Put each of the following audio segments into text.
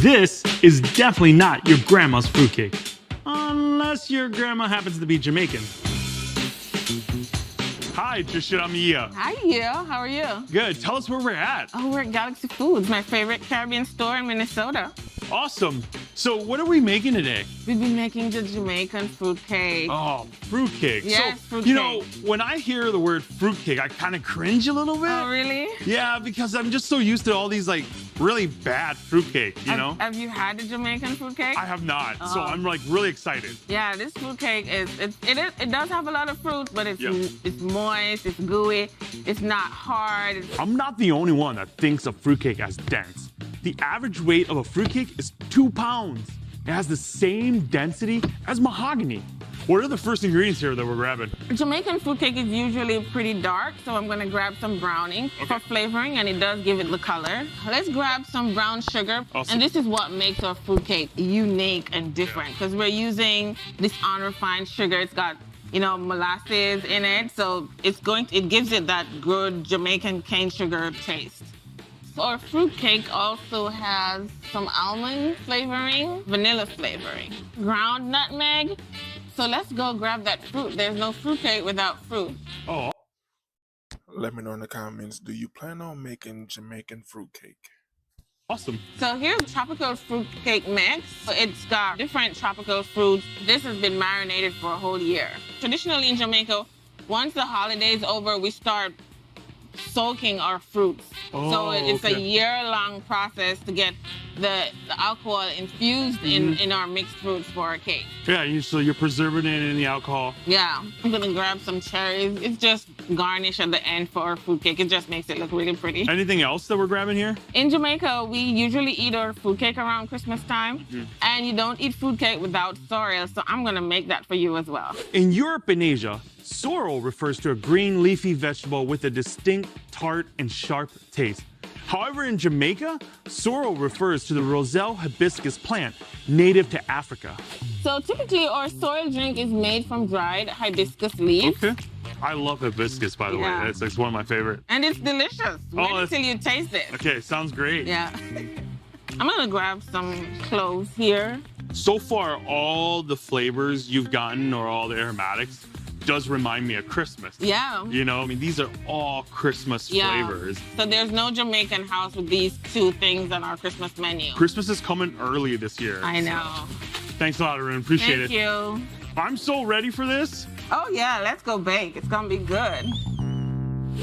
This is definitely not your grandma's fruitcake. Unless your grandma happens to be Jamaican. Hi, Trisha, I'm Ia. Hi, Ia. How are you? Good. Tell us where we're at. Oh, we're at Galaxy Foods, my favorite Caribbean store in Minnesota. Awesome. So what are we making today? We've been making the Jamaican fruitcake. Oh, fruitcake. Yes, so, fruitcake. You know, when I hear the word fruitcake, I kind of cringe a little bit. Oh, really? Yeah, because I'm just so used to all these like really bad fruitcake, you know? Have you had the Jamaican fruitcake? I have not, so I'm like really excited. Yeah, this fruitcake it does have a lot of fruit, but it's moist, it's gooey, it's not hard. I'm not the only one that thinks of fruitcake as dense. The average weight of a fruitcake is 2 pounds. It has the same density as mahogany. What are the first ingredients here that we're grabbing? Jamaican fruitcake is usually pretty dark, so I'm gonna grab some brown ink for flavoring, and it does give it the color. Let's grab some brown sugar. Awesome. And this is what makes our fruitcake unique and different, because we're using this unrefined sugar. It's got, you know, molasses in it, so it gives it that good Jamaican cane sugar taste. So our fruitcake also has some almond flavoring, vanilla flavoring, ground nutmeg. So let's go grab that fruit. There's no fruitcake without fruit. Oh. Let me know in the comments, do you plan on making Jamaican fruitcake? Awesome. So here's tropical fruitcake mix. It's got different tropical fruits. This has been marinated for a whole year. Traditionally in Jamaica, once the holiday's over, we start soaking our fruits. So it's a year-long process to get the alcohol infused in our mixed fruits for our cake. Yeah, so you're preserving it in the alcohol. Yeah, I'm gonna grab some cherries. It's just garnish at the end for our fruitcake. It just makes it look really pretty. Anything else that we're grabbing here? In Jamaica, we usually eat our fruitcake around Christmas time, and you don't eat fruitcake without sorrel, so I'm gonna make that for you as well. In Europe and Asia, sorrel refers to a green leafy vegetable with a distinct tart and sharp taste. However, in Jamaica, sorrel refers to the Roselle hibiscus plant, native to Africa. So typically our sorrel drink is made from dried hibiscus leaves. Okay. I love hibiscus, by the way. It's one of my favorite. And it's delicious. Wait until you taste it. Okay, sounds great. Yeah. I'm gonna grab some cloves here. So far, all the flavors you've gotten, or all the aromatics, does remind me of Christmas. Yeah. You know, I mean, these are all Christmas flavors. So there's no Jamaican house with these two things on our Christmas menu. Christmas is coming early this year. I know. Thanks a lot, Arun. Appreciate it. Thank you. I'm so ready for this. Oh yeah, let's go bake. It's gonna be good.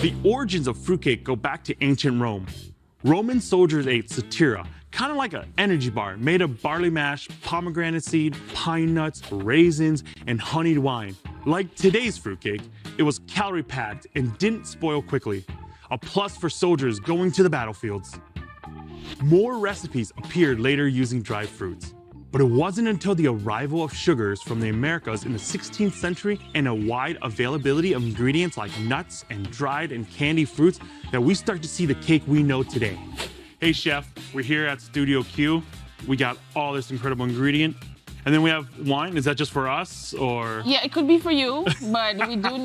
The origins of fruitcake go back to ancient Rome. Roman soldiers ate satira, kind of like an energy bar made of barley mash, pomegranate seed, pine nuts, raisins, and honeyed wine. Like today's fruitcake, it was calorie-packed and didn't spoil quickly, a plus for soldiers going to the battlefields. More recipes appeared later using dried fruits, but it wasn't until the arrival of sugars from the Americas in the 16th century and a wide availability of ingredients like nuts and dried and candy fruits that we start to see the cake we know today. Hey chef, we're here at Studio Q. We got all this incredible ingredient. And then we have wine. Is that just for us, or? Yeah, it could be for you, but we do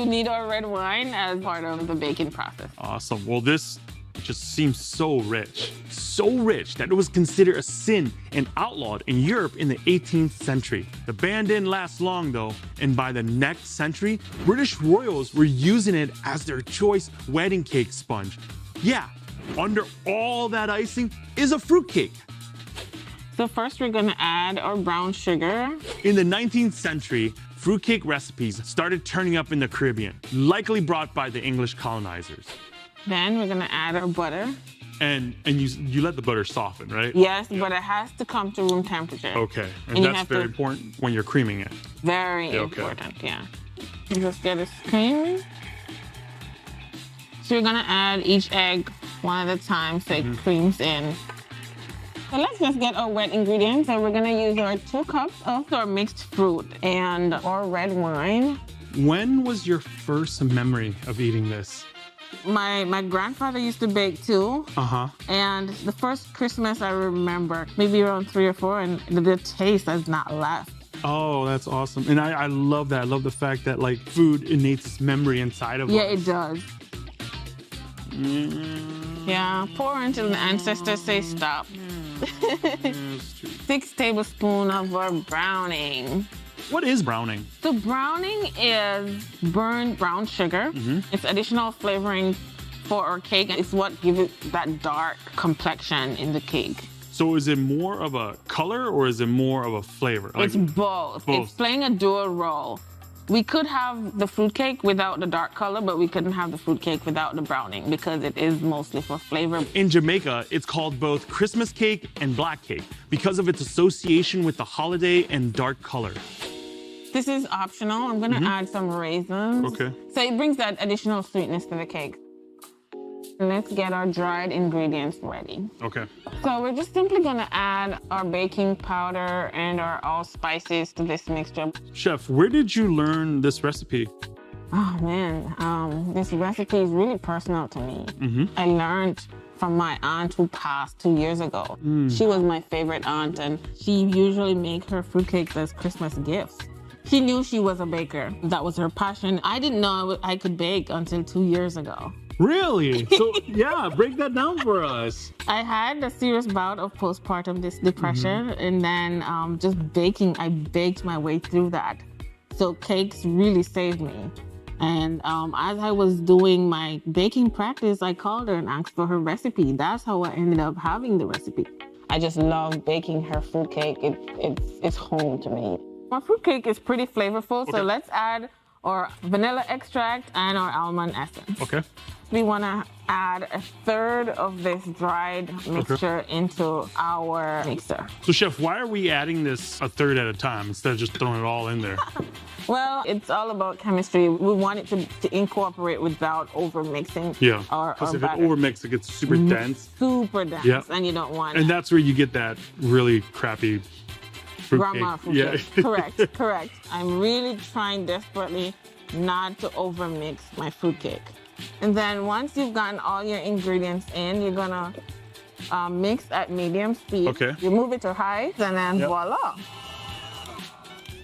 need our red wine as part of the baking process. Awesome. Well, this just seems so rich that it was considered a sin and outlawed in Europe in the 18th century. The ban didn't last long though, and by the next century, British royals were using it as their choice wedding cake sponge. Yeah, under all that icing is a fruitcake. So first we're gonna add our brown sugar. In the 19th century, fruitcake recipes started turning up in the Caribbean, likely brought by the English colonizers. Then we're gonna add our butter. And you let the butter soften, right? Yes, but it has to come to room temperature. Okay, and that's very important when you're creaming it. Very important, yeah. Just get it creamy. So you're gonna add each egg one at a time so it creams in. So let's just get our wet ingredients. So we're gonna use our 2 cups of our mixed fruit and our red wine. When was your first memory of eating this? My grandfather used to bake too. And the first Christmas I remember, maybe around 3 or 4, and the taste has not left. Oh, that's awesome. And I love that. I love the fact that like food innate this memory inside of us. Yeah, it does. Yeah, pour until the ancestors say stop. There's 2. 6 tablespoons of our browning. What is browning? So browning is burned brown sugar. It's additional flavoring for our cake. It's what gives it that dark complexion in the cake. So is it more of a color or is it more of a flavor? It's both. It's playing a dual role. We could have the fruitcake without the dark color, but we couldn't have the fruitcake without the browning because it is mostly for flavor. In Jamaica, it's called both Christmas cake and black cake because of its association with the holiday and dark color. This is optional. I'm gonna add some raisins. Okay. So it brings that additional sweetness to the cake. Let's get our dried ingredients ready. Okay. So we're just simply gonna add our baking powder and our allspices to this mixture. Chef, where did you learn this recipe? Oh man, this recipe is really personal to me. I learned from my aunt who passed 2 years ago. She was my favorite aunt, and she usually make her fruitcakes as Christmas gifts. She knew she was a baker. That was her passion. I didn't know I could bake until 2 years ago. Really? So, yeah, break that down for us. I had a serious bout of postpartum depression, and then just baking, I baked my way through that. So cakes really saved me. And as I was doing my baking practice, I called her and asked for her recipe. That's how I ended up having the recipe. I just love baking her fruitcake. It's home to me. My fruitcake is pretty flavorful, so let's add our vanilla extract and our almond essence. Okay. We want to add 1/3 of this dried mixture into our mixer. So, Chef, why are we adding this 1/3 at a time instead of just throwing it all in there? Well, it's all about chemistry. We want it to incorporate without over mixing. Yeah, our because if it batter. overmixes, it gets super dense. Super dense, Yeah. and you don't want And that's where you get that really crappy grandma fruitcake. fruitcake. Yeah. Correct, correct. I'm really trying desperately not to overmix my fruitcake. And then once you've gotten all your ingredients in, you're gonna mix at medium speed. Okay. You move it to high, and then voila.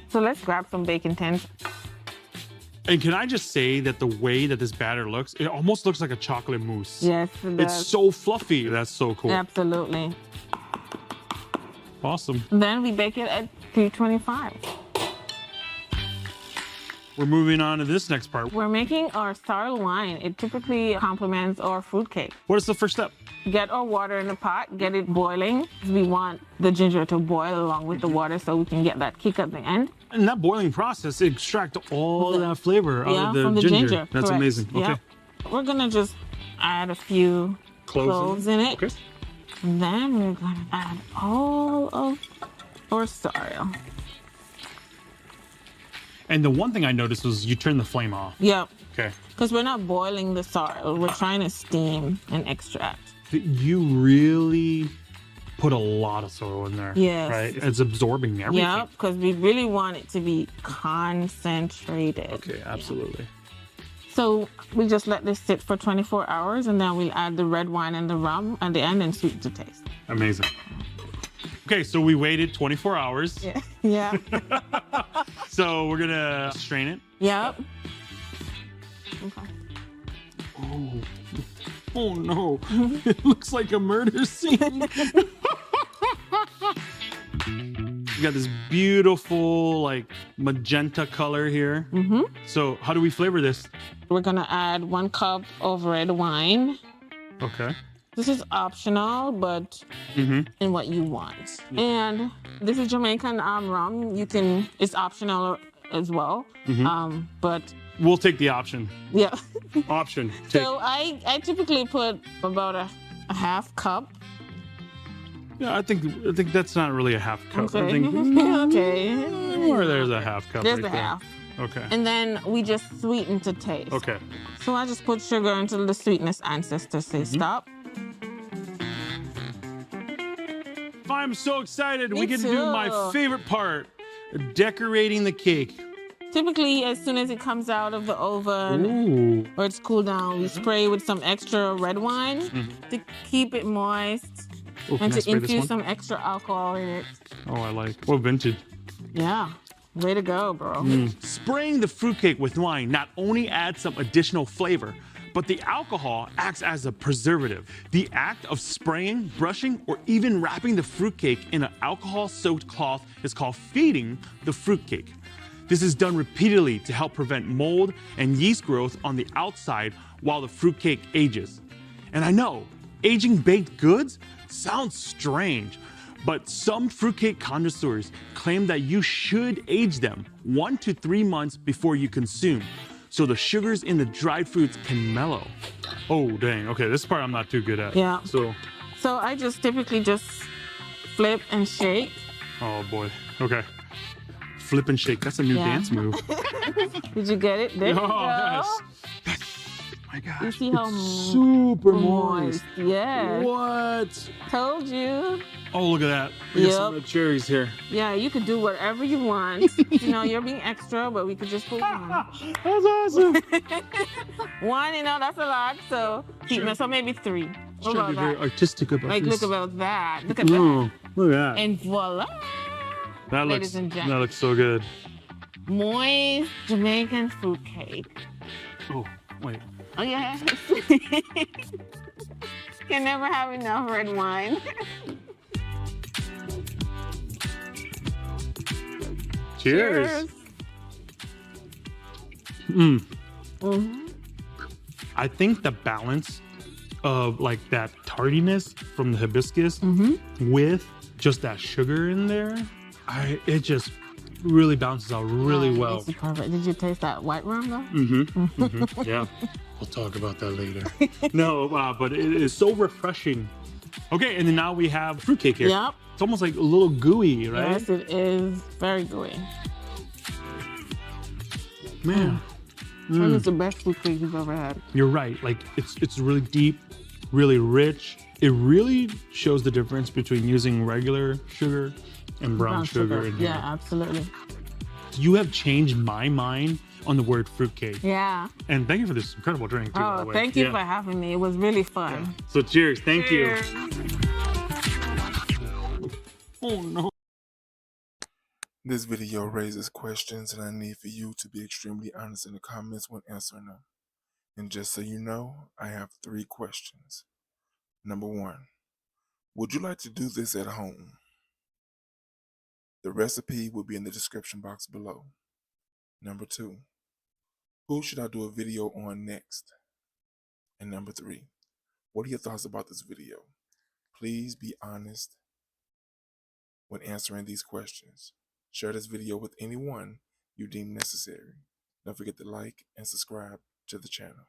So let's grab some baking tins. And can I just say that the way that this batter looks, it almost looks like a chocolate mousse. Yes, it does. It's so fluffy. That's so cool. Absolutely. Awesome. Then we bake it at 325. We're moving on to this next part. We're making our sorrel wine. It typically complements our fruitcake. What is the first step? Get our water in the pot, get it boiling. We want the ginger to boil along with the water so we can get that kick at the end. In that boiling process, it extracts all of that flavor out of from the the ginger. ginger. That's Correct. amazing. Okay. Yeah. We're gonna just add a few cloves in it. Okay. And then we're gonna add all of our sorrel. And the one thing I noticed was you turn the flame off. Yep. Okay. Because we're not boiling the sorrel. We're trying to steam and extract. You really put a lot of sorrel in there. Yes. Right? It's absorbing everything. Yep, because we really want it to be concentrated. Okay, absolutely. So we just let this sit for 24 hours, and then we'll add the red wine and the rum at the end and sweeten to taste. Amazing. Okay, so we waited 24 hours. Yeah. Yeah. So we're gonna strain it. Yep. Okay. Oh, oh no. It looks like a murder scene. We got this beautiful, like, magenta color here. So how do we flavor this? We're gonna add 1 cup of red wine. Okay. This is optional, but in what you want. And this is Jamaican rum. It's optional as well. But We'll take the option. yeah. Option. Take. So I typically put about a half cup. Yeah, I think that's not really a half cup. I Okay. think Okay. or there's a half cup. There's right the there. half. Okay. And then we just sweeten to taste. Okay. So I just put sugar until the sweetness ancestors say stop. I'm so excited. Me We get to do my too. favorite part, decorating the cake. Typically, as soon as it comes out of the oven Ooh. or it's cooled down, we spray with some extra red wine to keep it moist Oh, can and I to spray this infuse one? some extra alcohol in it. Oh, I like. What vintage? Yeah. Way to go, bro. Spraying the fruitcake with wine not only adds some additional flavor, but the alcohol acts as a preservative. The act of spraying, brushing, or even wrapping the fruitcake in an alcohol-soaked cloth is called feeding the fruitcake. This is done repeatedly to help prevent mold and yeast growth on the outside while the fruitcake ages. And I know, aging baked goods sounds strange, but some fruitcake connoisseurs claim that you should age them 1 to 3 months before you consume, so the sugars in the dried fruits can mellow. Oh, dang. Okay, this part I'm not too good at. Yeah. So I just typically just flip and shake. oh boy. Okay. Flip and shake. That's a new dance move. Did you get it? There you go. Yes. My God. You see how it's super moist. Yeah. What? Told you. Oh, look at that. We got some cherries here. Yeah, you could do whatever you want. You know, you're being extra, but we could just put one. That's awesome. One, you know, that's a lot. So, so maybe 3. What about that? Very artistic about like, this. look about that. Look at that. Look at that. And voila. Ladies and gentlemen. That looks so good. Moist Jamaican fruitcake. Oh, wait. Oh, yes. Can never have enough red wine. Cheers. I think the balance of like that tardiness from the hibiscus with just that sugar in there, it just really balances out really well. Perfect. Did you taste that white rum though? Yeah. We'll talk about that later. No, but it is so refreshing. Okay, and then now we have fruitcake here. Yep. It's almost like a little gooey, right? Yes, it is very gooey. Man. It's the best fruitcake you've ever had. You're right. Like it's really deep, really rich. It really shows the difference between using regular sugar and brown sugar in here. Yeah, absolutely. You have changed my mind on the word fruitcake. Yeah. And thank you for this incredible drink too, by the way. Thank you for having me. It was really fun. Yeah. So cheers. Thank you. Oh no. This video raises questions, and I need for you to be extremely honest in the comments when answering them. And just so you know, I have 3 questions. Number 1, would you like to do this at home? The recipe will be in the description box below. Number 2, who should I do a video on next? And number 3, what are your thoughts about this video? Please be honest when answering these questions. Share this video with anyone you deem necessary. Don't forget to like and subscribe to the channel.